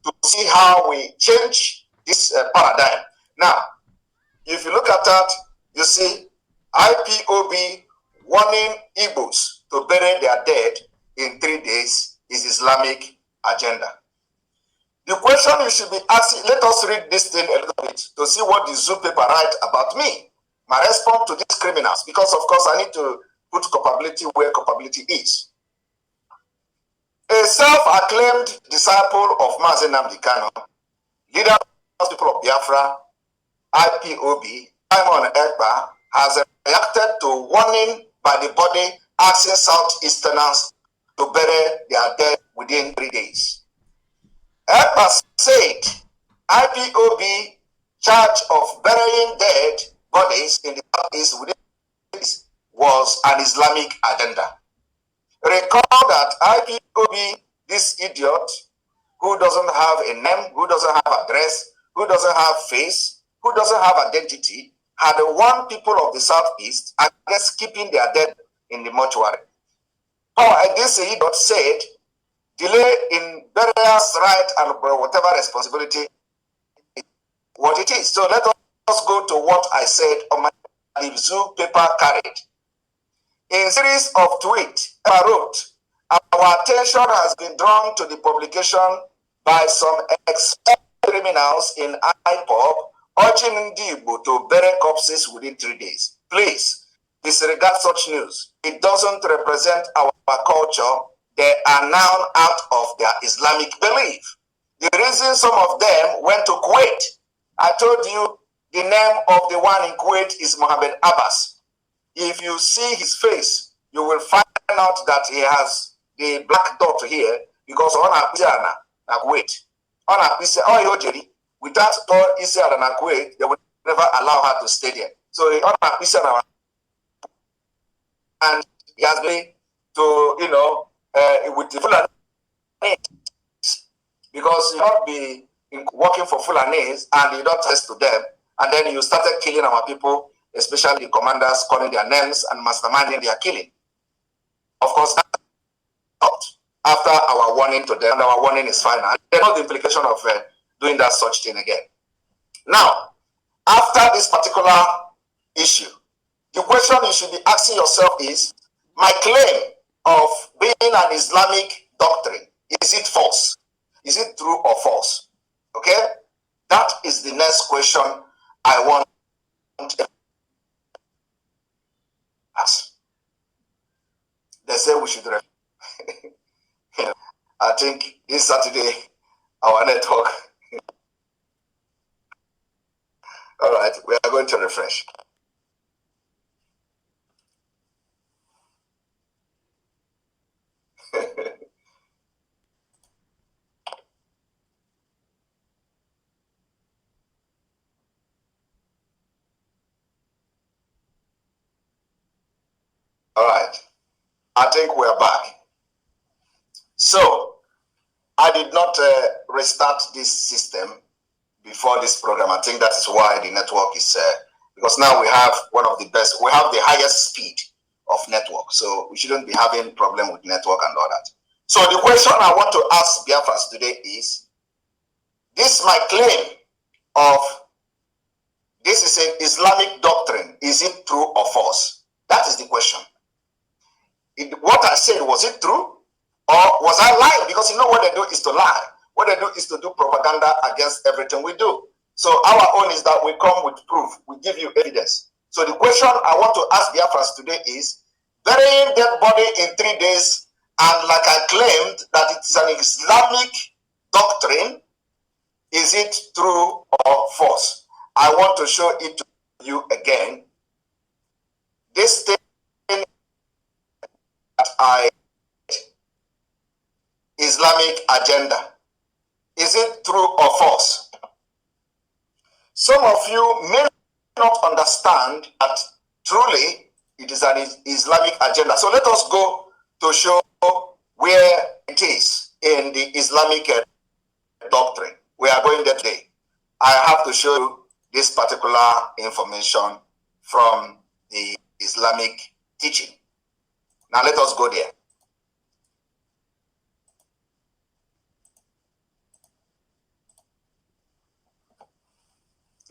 to see how we change this paradigm. Now, if you look at that, you see IPOB warning Igbos to bury their dead in 3 days is Islamic agenda. The question you should be asking, let us read this thing a little bit to see what the Zoo paper write about me. My response to these criminals, because of course I need to put culpability where culpability is. A self-acclaimed disciple of Mazi Nnamdi Kanu, leader of the people of Biafra, IPOB, Simon Ekpa, has reacted to warning by the body asking Southeasterners to bury their dead within 3 days. Ekpa said IPOB charge of burying dead bodies in the Southeast within 3 days was an Islamic agenda. Recall that IPOB, this idiot, who doesn't have a name, who doesn't have address, who doesn't have face, who doesn't have identity, had warned people of the Southeast against keeping their dead in the mortuary. This idiot said, delay in burial right and whatever responsibility what it is. So let us go to what I said on my Zoo paper carried. In a series of tweets, I wrote, our attention has been drawn to the publication by some ex-criminals in ipob urging Igbo to bury corpses within 3 days. Please disregard such news. It doesn't represent our culture. They are now out of their Islamic belief. The reason some of them went to Kuwait, I told you the name of the one in Kuwait is Mohammed Abbas. If you see his face, you will find out that he has the black dot here because on a Pisiana na Kuwait. On a Pisiana, without Isiana na Kuwait, they would never allow her to stay there. So on a Pisiana, and he has been to, you know, with the Fulani, because you not be working for Fulanis and you don't test to them, and then you started killing our people, especially the commanders, calling their names and masterminding their killing. Of course, that's out after our warning to them, and our warning is final. They know the implication of doing that such thing again. Now, after this particular issue, the question you should be asking yourself is, my claim of being an Islamic doctrine, is it false? Is it true or false? Okay? That is the next question I want to ask. They say we should I think this Saturday, our network. All right, we are going to refresh. All right, I think we are back. So, I did not restart this system before this program. I think that is why the network is, because now we have one of the best, we have the highest speed of network. So we shouldn't be having problem with network and all that. So the question I want to ask Biafras today is, this my claim of, this is an Islamic doctrine. Is it true or false? That is the question. What I said, was it true? Or was I lying? Because you know what they do is to lie. What they do is to do propaganda against everything we do. So our own is that we come with proof. We give you evidence. So the question I want to ask Biafras today is, burying dead body in 3 days, and like I claimed that it is an Islamic doctrine, is it true or false? I want to show it to you again. This thing that I Islamic agenda. Is it true or false? Some of you may not understand that truly it is an Islamic agenda. So let us go to show where it is in the Islamic doctrine. We are going there today. I have to show you this particular information from the Islamic teaching. Now let us go there.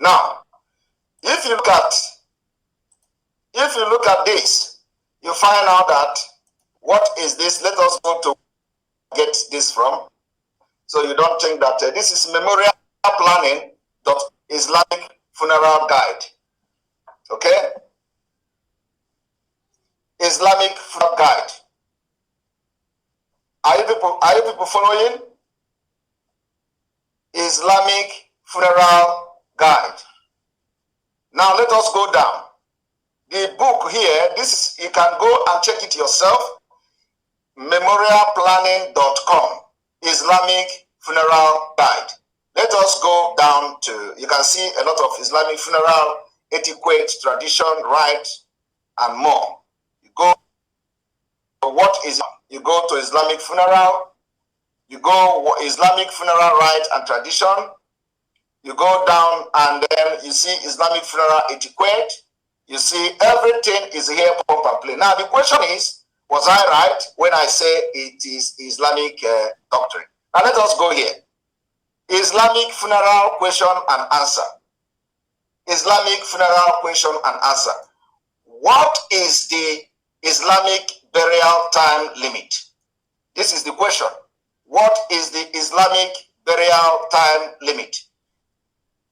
Now, if you look at this, you find out that what is this? Let us go to get this from. So you don't think that this is memorial planning Islamic funeral guide. Okay? Islamic funeral guide. Are you people following? Islamic funeral guide. Now let us go down. The book here, this you can go and check it yourself. Memorialplanning.com, Islamic funeral guide. Let us go down to, you can see a lot of Islamic funeral etiquette, tradition, rites, and more. You go to what is, you go to Islamic funeral, you go Islamic funeral rite and tradition, you go down and then you see Islamic funeral etiquette, you see everything is here, pump and play. Now the question is, was I right when I say it is Islamic doctrine? Now let us go here. Islamic funeral question and answer. Islamic funeral question and answer. What is the Islamic burial time limit? This is the question. What is the Islamic burial time limit?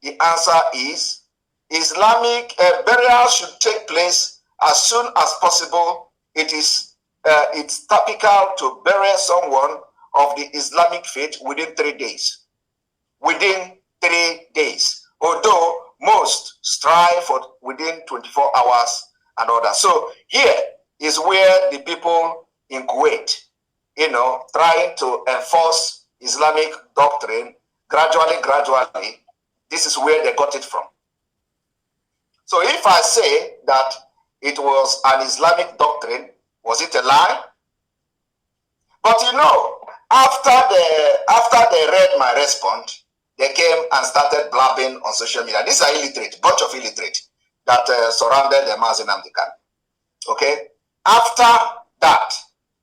The answer is Islamic burial should take place as soon as possible. It's typical to bury someone of the Islamic faith within 3 days. Within 3 days. Although most strive for within 24 hours and all that. So here is where the people in Kuwait, trying to enforce Islamic doctrine gradually, this is where they got it from. So if I say that it was an Islamic doctrine, was it a lie? But after they read my response, they came and started blabbing on social media. These are illiterate, bunch of illiterate that surrounded the Mazi Nnamdi Kanu. Okay? After that,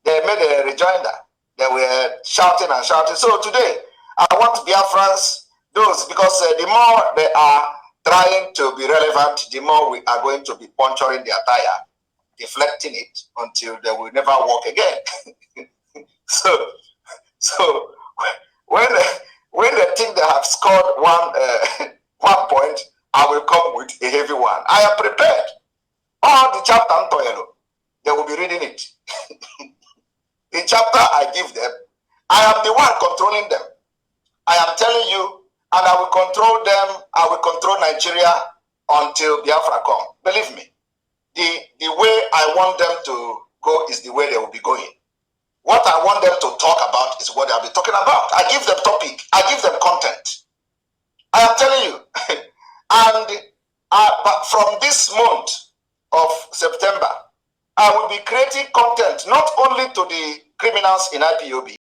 they made a rejoinder. They were shouting and shouting. So today, I want Biafrans, those, because the more they are trying to be relevant, the more we are going to be puncturing their tire, deflecting it until they will never walk again. So when they think they have scored one point, I will come with a heavy one. I am prepared. All the chapter Antoyelo, they will be reading it. The chapter I give them, I am the one controlling them. I am telling you, and I will control them, I will control Nigeria until Biafra come. Believe me, the way I want them to go is the way they will be going. What I want them to talk about is what they'll be talking about. I give them topic, I give them content. I am telling you. But from this month of September, I will be creating content not only to the criminals in IPOB,